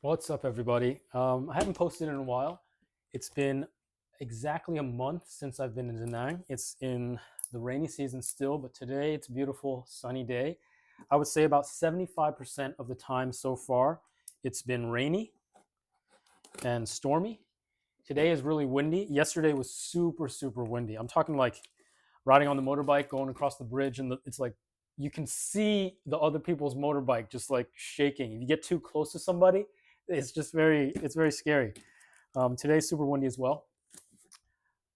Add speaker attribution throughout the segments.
Speaker 1: What's up, everybody? I haven't posted in a while. It's been exactly a month since I've been in Da Nang. It's in the rainy season still, but today it's a beautiful sunny day. I would say about 75% of the time so far, it's been rainy and stormy. Today is really windy. Yesterday was super, super windy. I'm talking like riding on the motorbike, going across the bridge, and it's like you can see the other people's motorbike just like shaking. If you get too close to somebody, it's very scary. Today's super windy as well.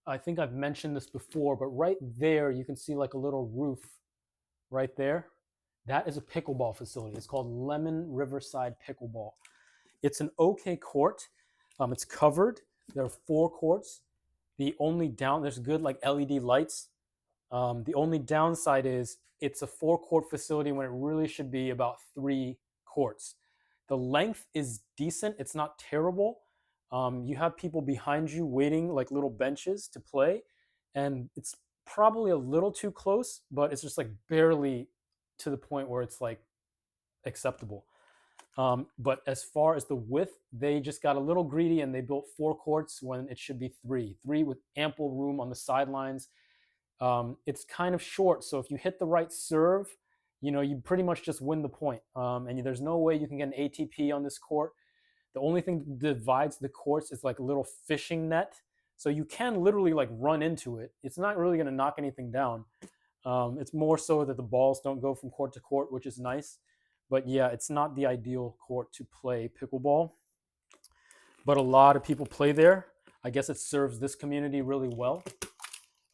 Speaker 1: I think I've mentioned this before, but right there you can see like a little roof right there. That is a pickleball facility. It's called Lemon Riverside Pickleball. It's an okay court. It's covered. There are four courts. There's good like LED lights. The only downside is it's a four court facility when it really should be about three courts. The length is decent. It's not terrible. You have people behind you waiting like little benches to play, and it's probably a little too close, but it's just like barely to the point where it's like acceptable. But as far as the width, they just got a little greedy and they built four courts when it should be three with ample room on the sidelines. It's kind of short, so if you hit the right serve, you pretty much just win the point. And there's no way you can get an ATP on this court. The only thing that divides the courts is like a little fishing net, so you can literally like run into it. It's not really going to knock anything down. It's more so that the balls don't go from court to court, which is nice. But yeah, it's not the ideal court to play pickleball. But a lot of people play there. I guess it serves this community really well.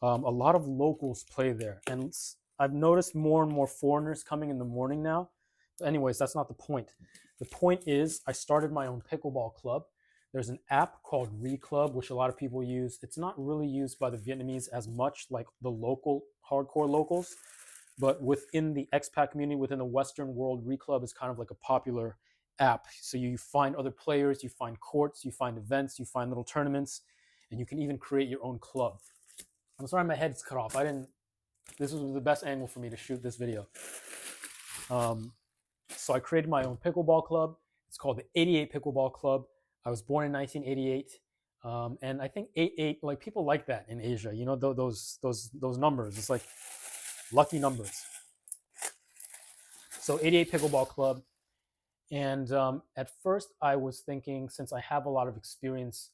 Speaker 1: A lot of locals play there, and I've noticed more and more foreigners coming in the morning now. But anyways, that's not the point. The point is, I started my own pickleball club. There's an app called ReClub, which a lot of people use. It's not really used by the Vietnamese as much, like the local hardcore locals, but within the expat community, within the Western world, ReClub is kind of like a popular app. So you find other players, you find courts, you find events, you find little tournaments, and you can even create your own club. I'm sorry my head's cut off. I didn't. This was the best angle for me to shoot this video. So I created my own pickleball club. It's called the 88 Pickleball Club. I was born in 1988, and I think 88, like people like that in Asia. You know those numbers. It's like lucky numbers. So 88 Pickleball Club. And at first, I was thinking, since I have a lot of experience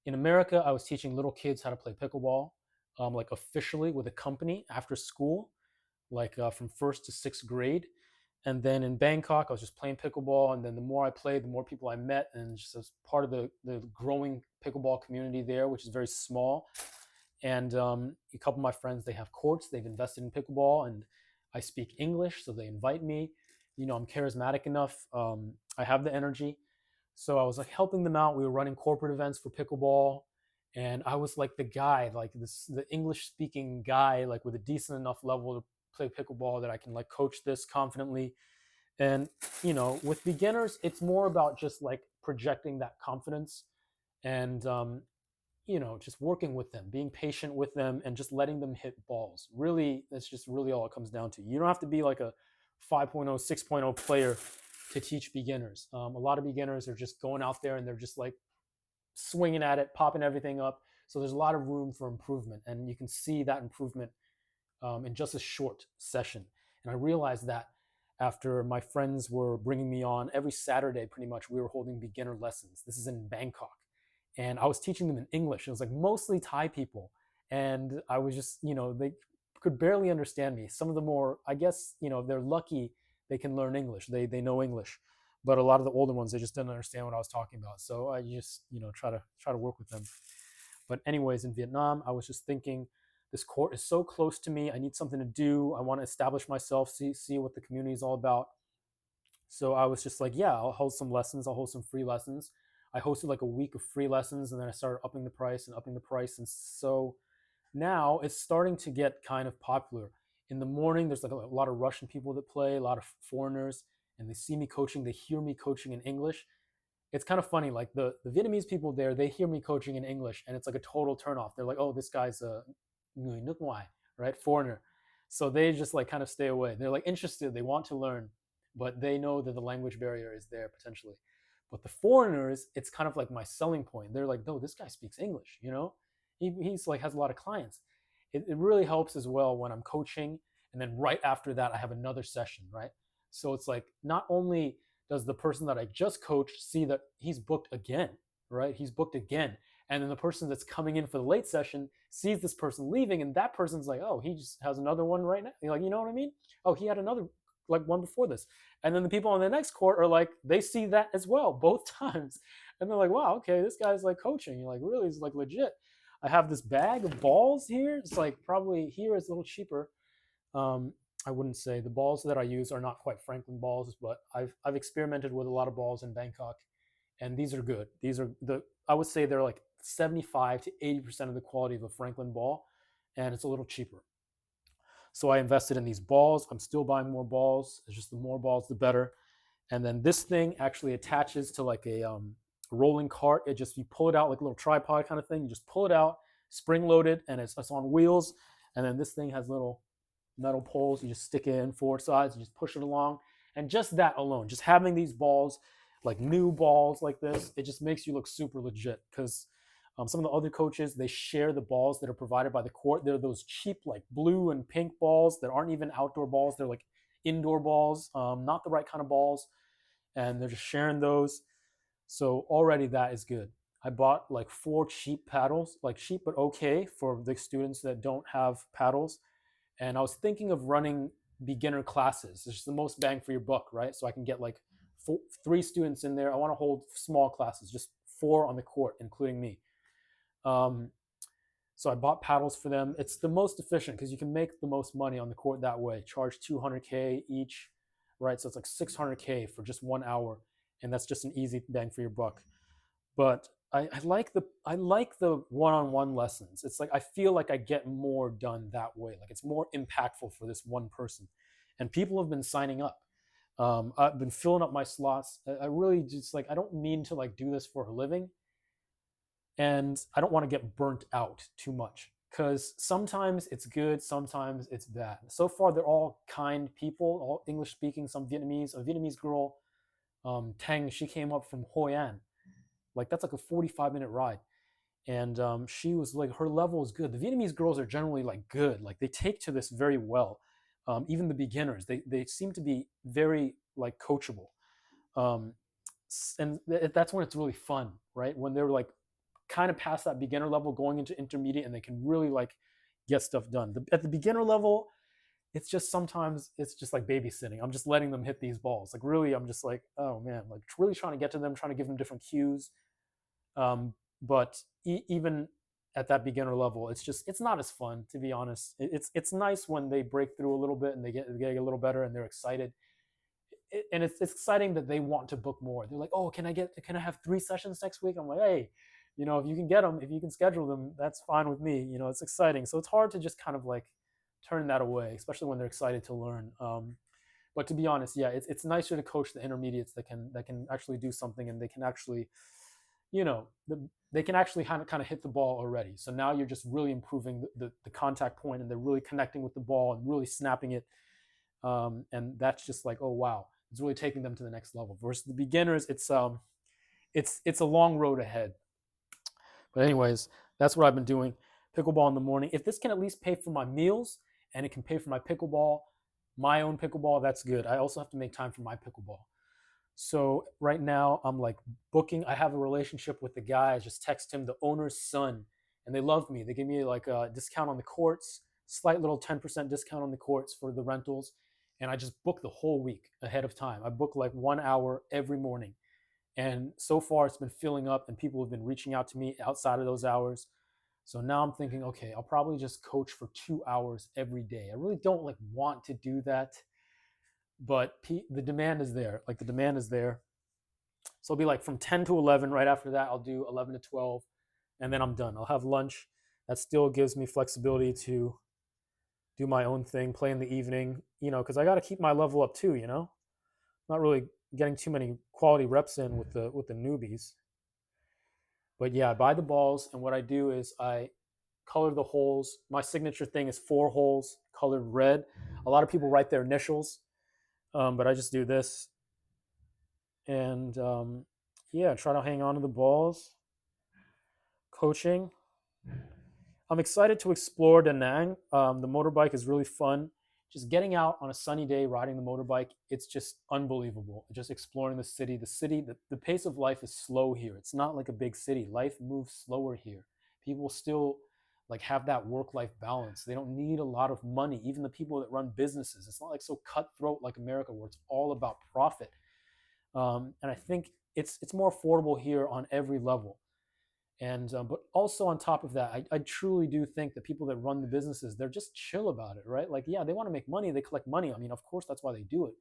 Speaker 1: in America, I was teaching little kids how to play pickleball, like officially with a company after school, like from first to sixth grade. And then in Bangkok, I was just playing pickleball. And then the more I played, the more people I met, and just as part of the growing pickleball community there, which is very small. And a couple of my friends, they have courts, they've invested in pickleball, and I speak English, so they invite me. I'm charismatic enough. I have the energy. So I was like helping them out. We were running corporate events for pickleball. And I was like the guy, like the English speaking guy, like with a decent enough level to play pickleball that I can like coach this confidently. And, with beginners, it's more about just like projecting that confidence and, just working with them, being patient with them, and just letting them hit balls. Really, that's just really all it comes down to. You don't have to be like a 5.0, 6.0 player to teach beginners. A lot of beginners are just going out there and they're just like swinging at it, popping everything up. So there's a lot of room for improvement, and you can see that improvement in just a short session. And I realized that after my friends were bringing me on every Saturday, pretty much, we were holding beginner lessons. This is in Bangkok. And I was teaching them in English. It was like mostly Thai people. And I was just, they could barely understand me. Some of them more, I guess, they're lucky they can learn English. They know English. But a lot of the older ones, they just didn't understand what I was talking about. So I just, try to work with them. But anyways, in Vietnam, I was just thinking, this court is so close to me. I need something to do. I want to establish myself, see what the community is all about. So I was just like, yeah, I'll hold some lessons. I'll hold some free lessons. I hosted like a week of free lessons, and then I started upping the price and upping the price. And so now it's starting to get kind of popular. In the morning, there's like a lot of Russian people that play, a lot of foreigners, and they see me coaching. They hear me coaching in English. It's kind of funny. Like the Vietnamese people there, they hear me coaching in English, and it's like a total turnoff. They're like, oh, this guy's a người nước ngoài, right? Foreigner. So they just like kind of stay away. They're like interested. They want to learn, but they know that the language barrier is there potentially. But the foreigners, it's kind of like my selling point. They're like, no, this guy speaks English, you know? He's like has a lot of clients. It really helps as well when I'm coaching, and then right after that I have another session, right? So it's like not only does the person that I just coached see that he's booked again, right? He's booked again. And then the person that's coming in for the late session sees this person leaving, and that person's like, oh, he just has another one right now. You're like, you know what I mean? Oh, he had another like one before this. And then the people on the next court are like, they see that as well, both times. And they're like, wow, okay, this guy's like coaching. You're like, really? It's like legit. I have this bag of balls here. It's like probably here is a little cheaper. I wouldn't say the balls that I use are not quite Franklin balls, but I've experimented with a lot of balls in Bangkok, and these are good. These are I would say they're like 75 to 80% of the quality of a Franklin ball, and it's a little cheaper. So I invested in these balls. I'm still buying more balls. It's just the more balls, the better. And then this thing actually attaches to like a rolling cart. It just, you pull it out like a little tripod kind of thing. You just pull it out, spring loaded, and it's on wheels. And then this thing has little metal poles. You just stick it in four sides. You just push it along. And just that alone, just having these balls, like new balls like this, it just makes you look super legit. Because some of the other coaches, they share the balls that are provided by the court. They're those cheap like blue and pink balls that aren't even outdoor balls. They're like indoor balls, not the right kind of balls. And they're just sharing those. So already that is good. I bought like 4 cheap paddles, like cheap but okay for the students that don't have paddles. And I was thinking of running beginner classes. It's just the most bang for your buck, right? So I can get like 3 students in there. I want to hold small classes, just 4 on the court, including me. So I bought paddles for them. It's the most efficient because you can make the most money on the court that way. Charge $200K each, right? So it's like $600K for just 1 hour, and that's just an easy bang for your buck. But I like the one-on-one lessons. It's like I feel like I get more done that way. Like it's more impactful for this one person, and people have been signing up. I've been filling up my slots. I really just like I don't mean to like do this for a living, and I don't want to get burnt out too much because sometimes it's good, sometimes it's bad. So far, they're all kind people, all English speaking, some Vietnamese. A Vietnamese girl, Tang, she came up from Hoi An. Like that's like a 45-minute ride. And she was like, her level is good. The Vietnamese girls are generally like good. Like they take to this very well. Even the beginners, they seem to be very like coachable. Um, and that's when it's really fun, right? When they're like kind of past that beginner level going into intermediate and they can really like get stuff done. At the beginner level, it's just sometimes it's just like babysitting. I'm just letting them hit these balls. Like really, I'm just like, oh man, like really trying to get to them, trying to give them different cues. But even at that beginner level, it's not as fun, to be honest. It's nice when they break through a little bit and they get a little better and they're excited. And it's exciting that they want to book more. They're like, oh, can I have 3 sessions next week? I'm like, hey, if you can get them, if you can schedule them, that's fine with me. It's exciting. So it's hard to just kind of like turn that away, especially when they're excited to learn. But to be honest, yeah, it's nicer to coach the intermediates that can actually do something, and they can actually, they can actually kind of hit the ball already. So now you're just really improving the contact point, and they're really connecting with the ball and really snapping it. And that's just like, oh wow, it's really taking them to the next level. Versus the beginners, it's a long road ahead. But anyways, that's what I've been doing. Pickleball in the morning. If this can at least pay for my meals and it can pay for my own pickleball, that's good. I also have to make time for my pickleball. So right now I'm like booking. I have a relationship with the guy. I just text him, the owner's son, and they love me. They give me like a discount on the courts, slight little 10% discount on the courts for the rentals. And I just book the whole week ahead of time. I book like 1 hour every morning. And so far it's been filling up, and people have been reaching out to me outside of those hours. So now I'm thinking, okay, I'll probably just coach for 2 hours every day. I really don't like want to do that, but the demand is there. Like the demand is there. So it'll be like from 10 to 11. Right after that, I'll do 11 to 12, and then I'm done. I'll have lunch. That still gives me flexibility to do my own thing, play in the evening, because I got to keep my level up too, Not really getting too many quality reps in with the newbies. But yeah, I buy the balls, and what I do is I color the holes. My signature thing is 4 holes colored red. A lot of people write their initials, but I just do this. And yeah, try to hang on to the balls. Coaching. I'm excited to explore Da Nang. The motorbike is really fun. Just getting out on a sunny day, riding the motorbike, it's just unbelievable. Just exploring the city. The pace of life is slow here. It's not like a big city. Life moves slower here. People still like have that work-life balance. They don't need a lot of money. Even the people that run businesses, it's not like so cutthroat like America, where it's all about profit. And I think it's more affordable here on every level. And but also on top of that, I truly do think the people that run the businesses, they're just chill about it, right? Like, yeah, they want to make money, they collect money. I mean, of course, that's why they do it.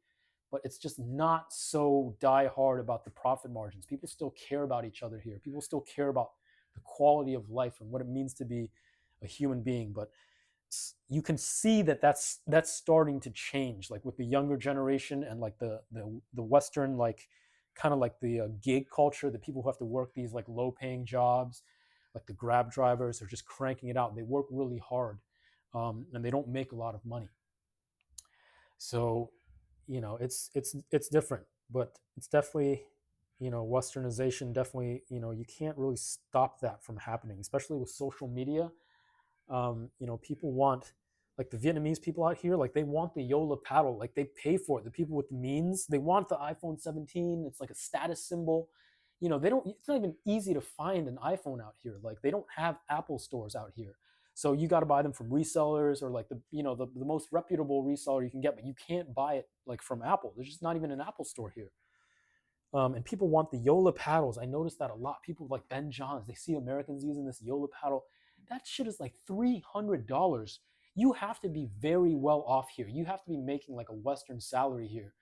Speaker 1: But it's just not so die hard about the profit margins. People still care about each other here. People still care about the quality of life and what it means to be a human being. But you can see that that's starting to change, like with the younger generation and like the Western, like kind of like the gig culture, the people who have to work these like low paying jobs, like the Grab drivers are just cranking it out. They work really hard, and they don't make a lot of money. So, it's different, but it's definitely, Westernization definitely, you can't really stop that from happening, especially with social media. People want, like the Vietnamese people out here, like they want the Yola paddle, like they pay for it. The people with the means, they want the iPhone 17. It's like a status symbol. They don't. It's not even easy to find an iPhone out here. Like they don't have Apple stores out here, so you got to buy them from resellers or like the most reputable reseller you can get, but you can't buy it like from Apple. There's just not even an Apple store here. And people want the Yola paddles. I noticed that a lot. People like Ben Johns, they see Americans using this Yola paddle. That shit is like $300. You have to be very well off here. You have to be making like a Western salary here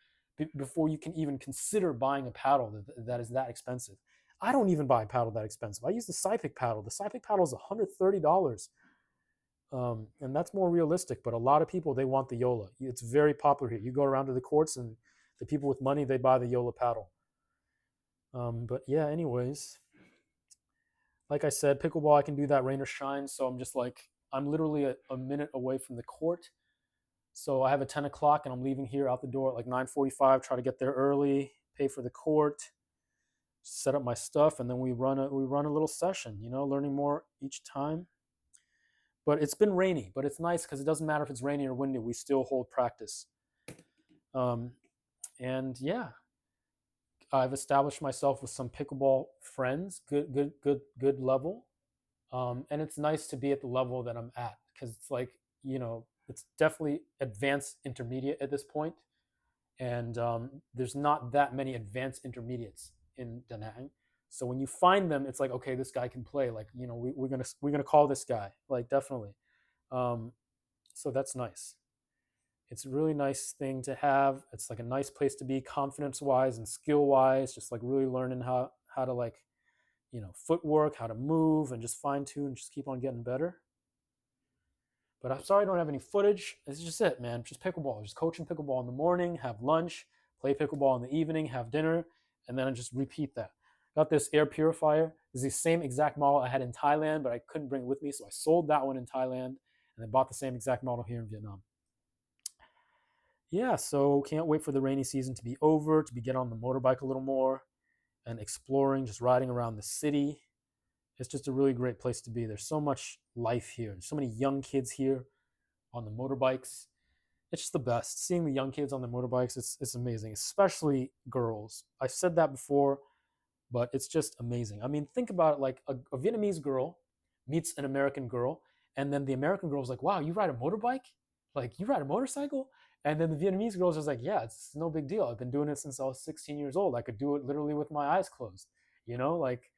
Speaker 1: before you can even consider buying a paddle that is that expensive. I don't even buy a paddle that expensive. I use the Cypic paddle. The Cypic paddle is $130. And that's more realistic. But a lot of people, they want the Yola. It's very popular here. You go around to the courts, and the people with money, they buy the Yola paddle. But yeah, anyways, like I said, pickleball, I can do that rain or shine. So I'm just like, I'm literally a minute away from the court. So I have a 10 o'clock and I'm leaving here out the door at like 9:45, try to get there early, pay for the court, set up my stuff, and then we run a little session, learning more each time. But it's been rainy, but it's nice because it doesn't matter if it's rainy or windy, we still hold practice. Um, and yeah, I've established myself with some pickleball friends, good level. And it's nice to be at the level that I'm at because it's like, it's definitely advanced intermediate at this point, and there's not that many advanced intermediates in Da Nang. So when you find them, it's like, okay, this guy can play. Like, we're gonna call this guy, like, definitely. Um, so that's nice. It's a really nice thing to have. It's like a nice place to be, confidence wise and skill wise, just like really learning how to, like, footwork, how to move, and just fine tune, just keep on getting better. But I'm sorry I don't have any footage. This is just it, man. Just pickleball. Just coaching pickleball in the morning, have lunch, play pickleball in the evening, have dinner, and then I just repeat that. Got this air purifier. This is the same exact model I had in Thailand, but I couldn't bring it with me, so I sold that one in Thailand and then bought the same exact model here in Vietnam. Yeah, so can't wait for the rainy season to be over, to be get on the motorbike a little more and exploring, just riding around the city. It's just a really great place to be. There's so much life here. There's so many young kids here on the motorbikes. It's just the best. Seeing the young kids on the motorbikes, it's amazing, especially girls. I've said that before, but it's just amazing. I mean, think about it, like a Vietnamese girl meets an American girl, and then the American girl's like, wow, you ride a motorbike? Like, you ride a motorcycle? And then the Vietnamese girl's just like, yeah, it's no big deal. I've been doing it since I was 16 years old. I could do it literally with my eyes closed. Like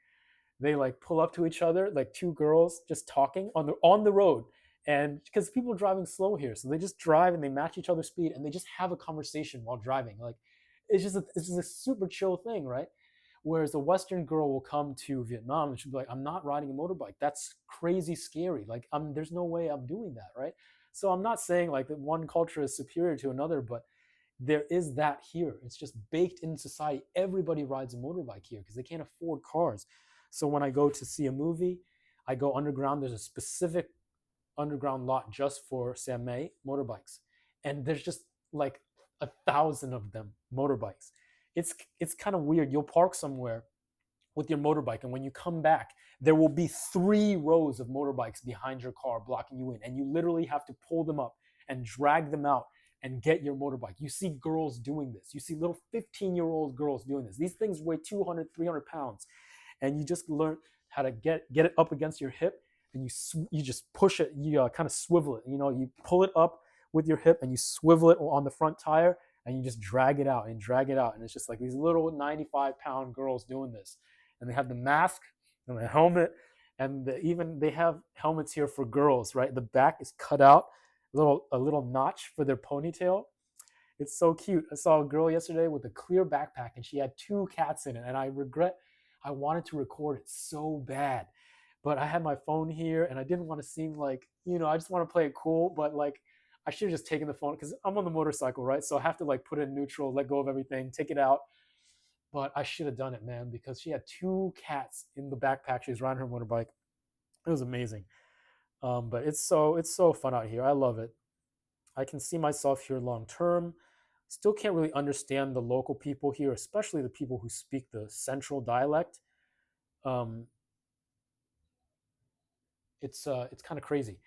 Speaker 1: they like pull up to each other, like two girls just talking on the road, and because people are driving slow here, so they just drive and they match each other's speed and they just have a conversation while driving. Like, it's just a super chill thing, right? Whereas the Western girl will come to Vietnam and she'll be like, I'm not riding a motorbike. That's crazy scary. Like, there's no way I'm doing that, right? So I'm not saying like that one culture is superior to another, but there is that here. It's just baked in society. Everybody rides a motorbike here because they can't afford cars. So when I go to see a movie, I go underground. There's a specific underground lot just for Samet motorbikes, and there's just like 1,000 of them motorbikes. It's kind of weird. You'll park somewhere, with your motorbike. And when you come back, there will be 3 rows of motorbikes behind your car blocking you in. And you literally have to pull them up and drag them out and get your motorbike. You see girls doing this. You see little 15-year-old girls doing this. These things weigh 200, 300 pounds. And you just learn how to get it up against your hip, and you just push it. You kind of swivel it. You pull it up with your hip and you swivel it on the front tire, and you just drag it out and drag it out. And it's just like these little 95-pound girls doing this. And they have the mask and the helmet, and they have helmets here for girls, right? The back is cut out, a little notch for their ponytail. It's so cute. I saw a girl yesterday with a clear backpack, and she had 2 cats in it. And I wanted to record it so bad, but I had my phone here and I didn't want to seem like, I just want to play it cool, but like I should have just taken the phone because I'm on the motorcycle, right? So I have to like put it in neutral, let go of everything, take it out. But I should have done it, man, because she had 2 cats in the backpack. She was riding her motorbike. It was amazing. But it's so fun out here. I love it. I can see myself here long term. Still can't really understand the local people here, especially the people who speak the central dialect. Um, it's kind of crazy.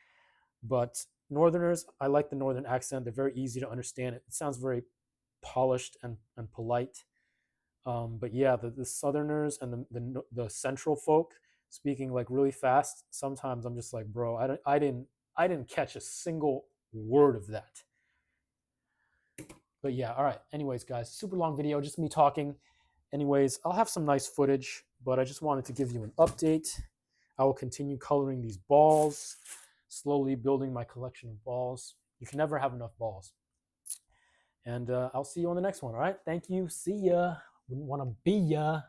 Speaker 1: But Northerners, I like the Northern accent. They're very easy to understand. It sounds very polished and polite. But yeah, the Southerners and the Central folk speaking like really fast. Sometimes I'm just like, bro, I didn't catch a single word of that. But yeah, all right. Anyways, guys, super long video, just me talking. Anyways, I'll have some nice footage, but I just wanted to give you an update. I will continue coloring these balls, slowly building my collection of balls. You can never have enough balls. And I'll see you on the next one, all right? Thank you. See ya. Wouldn't want to be ya.